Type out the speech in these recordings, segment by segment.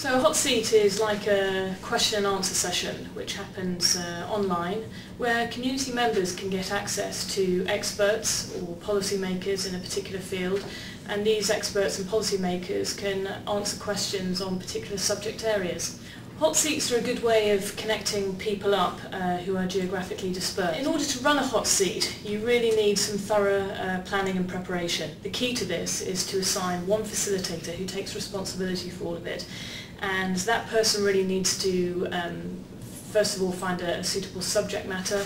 So a hot seat is like a question and answer session which happens online, where community members can get access to experts or policymakers in a particular field, and these experts and policymakers can answer questions on particular subject areas. Hot seats are a good way of connecting people up who are geographically dispersed. In order to run a hot seat, you really need some thorough planning and preparation. The key to this is to assign one facilitator who takes responsibility for all of it, and that person really needs to first of all find a suitable subject matter.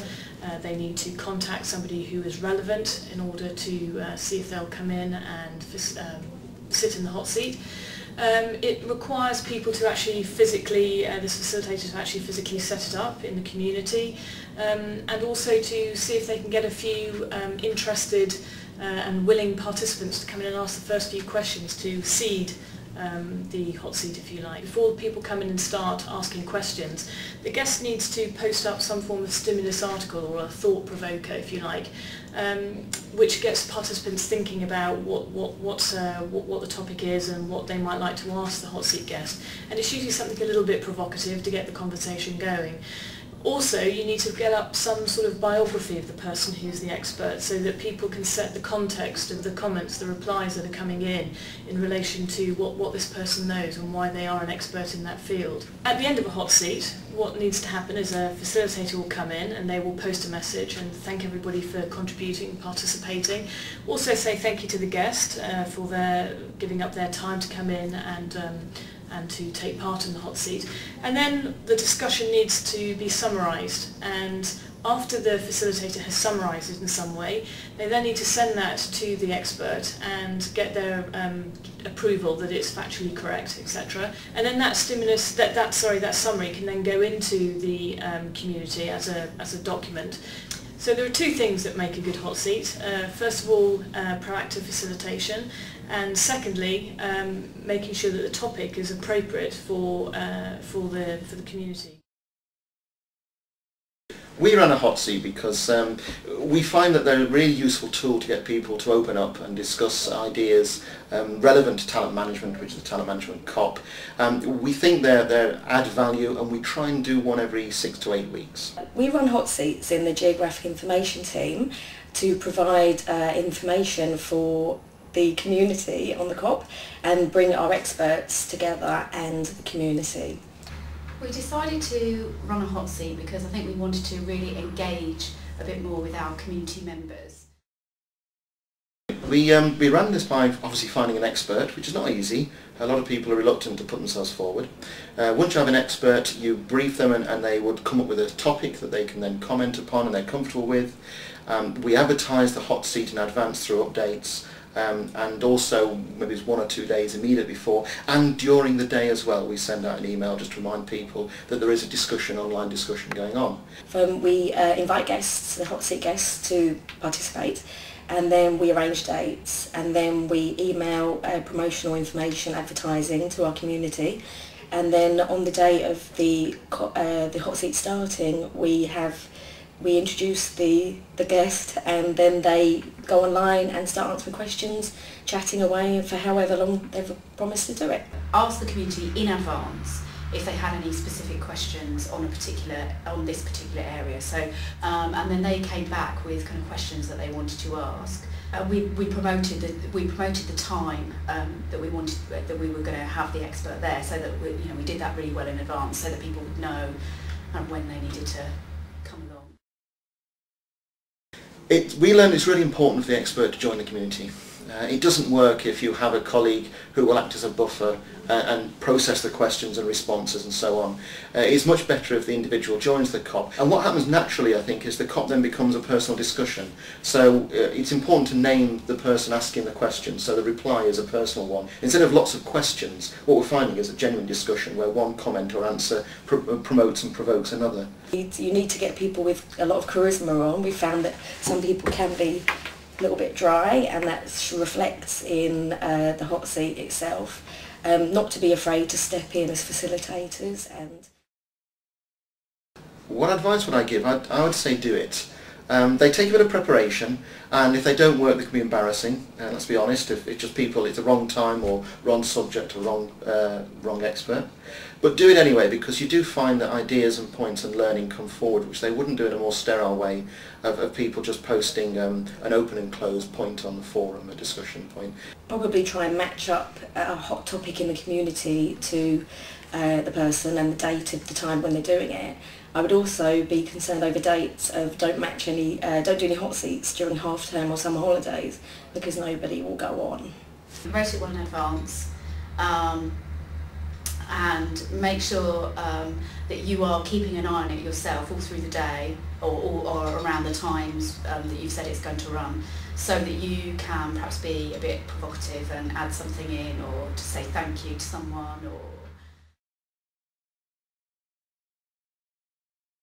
They need to contact somebody who is relevant in order to see if they'll come in and sit in the hot seat. It requires people to actually physically, this facilitator to actually physically set it up in the community, and also to see if they can get a few interested and willing participants to come in and ask the first few questions to seed the hot seat, if you like. Before people come in and start asking questions, the guest needs to post up some form of stimulus article or a thought provoker, if you like, which gets participants thinking about what the topic is and what they might like to ask the hot seat guest. And it's usually something a little bit provocative to get the conversation going. Also, you need to get up some sort of biography of the person who's the expert, so that people can set the context of the comments, the replies that are coming in relation to what this person knows and why they are an expert in that field. At the end of a hot seat, what needs to happen is a facilitator will come in and they will post a message and thank everybody for contributing, participating. Also say thank you to the guest for their giving up their time to come in and to take part in the hot seat. And then the discussion needs to be summarised, and after the facilitator has summarised it in some way, they then need to send that to the expert and get their approval that it's factually correct, etc. And then that summary can then go into the community as a document. So there are two things that make a good hot seat. First of all, proactive facilitation, and secondly, making sure that the topic is appropriate for the community. We run a hot seat because we find that they're a really useful tool to get people to open up and discuss ideas relevant to talent management, which is the talent management COP. We think they add value, and we try and do one every 6 to 8 weeks. We run hot seats in the Geographic Information team to provide information for the community on the COP and bring our experts together and the community. We decided to run a hot seat because I think we wanted to really engage a bit more with our community members. We ran this by obviously finding an expert, which is not easy. A lot of people are reluctant to put themselves forward. Once you have an expert, you brief them and they would come up with a topic that they can then comment upon and they're comfortable with. We advertise the hot seat in advance through updates. And also maybe it's 1 or 2 days immediately before and during the day as well. We send out an email just to remind people that there is a discussion, online discussion going on. We invite guests, the hot seat guests, to participate, and then we arrange dates, and then we email promotional information, advertising to our community, and then on the day of the hot seat starting, we introduce the guest, and then they go online and start answering questions, chatting away for however long they've promised to do it. Ask the community in advance if they had any specific questions on this particular area. So, and then they came back with kind of questions that they wanted to ask. We promoted the time that we were going to have the expert there, so that we did that really well in advance, so that people would know when they needed to come along. We learned it's really important for the expert to join the community. It doesn't work if you have a colleague who will act as a buffer and process the questions and responses and so on. It's much better if the individual joins the COP. And what happens naturally, I think, is the COP then becomes a personal discussion. So it's important to name the person asking the question, so the reply is a personal one. Instead of lots of questions, what we're finding is a genuine discussion where one comment or answer promotes and provokes another. You need to get people with a lot of charisma on. We found that some people can be a little bit dry, and that reflects in the hot seat itself. Not to be afraid to step in as facilitators. And what advice would I give? I would say do it. They take a bit of preparation, and if they don't work, they can be embarrassing. Let's be honest. If it's just people, it's the wrong time or wrong subject or wrong expert. But do it anyway, because you do find that ideas and points and learning come forward, which they wouldn't do in a more sterile way of people just posting an open and closed point on the forum, a discussion point. Probably try and match up a hot topic in the community to the person and the date of the time when they're doing it. I would also be concerned over dates of don't do any hot seats during half term or summer holidays, because nobody will go on. Write it well in advance, and make sure that you are keeping an eye on it yourself all through the day or around the times that you've said it's going to run, so that you can perhaps be a bit provocative and add something in, or to say thank you to someone, or